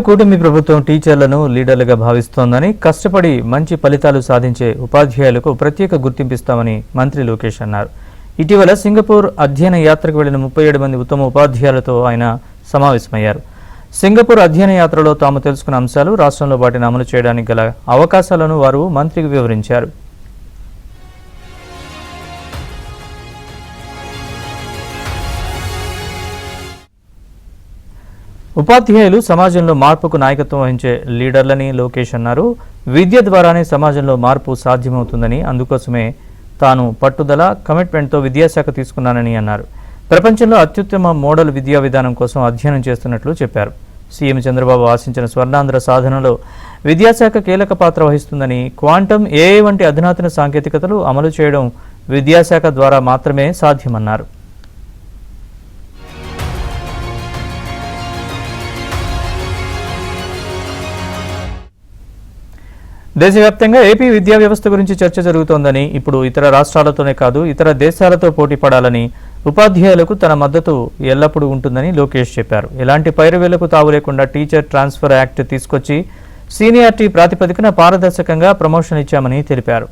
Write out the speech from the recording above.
కూటమి ప్రభుత్వం టీచర్లను లీడర్లుగా భావిస్తోందని, కష్టపడి మంచి ఫలితాలు సాధించే ఉపాధ్యాయులకు ప్రత్యేక గుర్తింపిస్తామని మంత్రి లోకేష్ అన్నారు. ఇటీవల సింగపూర్ అధ్యయన యాత్రకు వెళ్లిన 37 మంది ఉత్తమ ఉపాధ్యాయులతో ఆయన సమావేశమయ్యారు. సింగపూర్ అధ్యయన యాత్రలో తాము తెలుసుకున్న అంశాలు, రాష్ట్రంలో వాటిని అమలు చేయడానికి గల అవకాశాలను వారు మంత్రికి వివరించారు. ఉపాధ్యాయులు సమాజంలో మార్పుకు నాయకత్వం వహించే లీడర్లని లోకేష్ అన్నారు. విద్య ద్వారానే సమాజంలో మార్పు సాధ్యమవుతుందని, అందుకోసమే తాను పట్టుదల, కమిట్మెంట్తో విద్యాశాఖ తీసుకున్నానని అన్నారు. ప్రపంచంలో అత్యుత్తమ మోడల్ విద్యా విధానం కోసం అధ్యయనం చేస్తున్నట్లు చెప్పారు. సీఎం చంద్రబాబు ఆశించిన స్వర్ణాంధ్ర సాధనలో విద్యాశాఖ కీలక పాత్ర వహిస్తుందని, క్వాంటం, ఏఐ వంటి అధునాతన సాంకేతికతలు అమలు చేయడం విద్యాశాఖ ద్వారా మాత్రమే సాధ్యమన్నారు. దేశవ్యాప్తంగా ఏపీ విద్యా వ్యవస్థ గురించి చర్చ జరుగుతోందని, ఇప్పుడు ఇతర రాష్ట్రాలతోనే కాదు ఇతర దేశాలతో పోటీ పడాలని, ఉపాధ్యాయులకు తన మద్దతు ఎల్లప్పుడూ ఉంటుందని లోకేష్ చెప్పారు. ఎలాంటి పైరువేలకు తావు లేకుండా టీచర్ ట్రాన్స్ఫర్ యాక్ట్ తీసుకొచ్చి సీనియారిటీ ప్రాతిపదికన పారదర్శకంగా ప్రమోషన్ ఇచ్చామని తెలిపారు.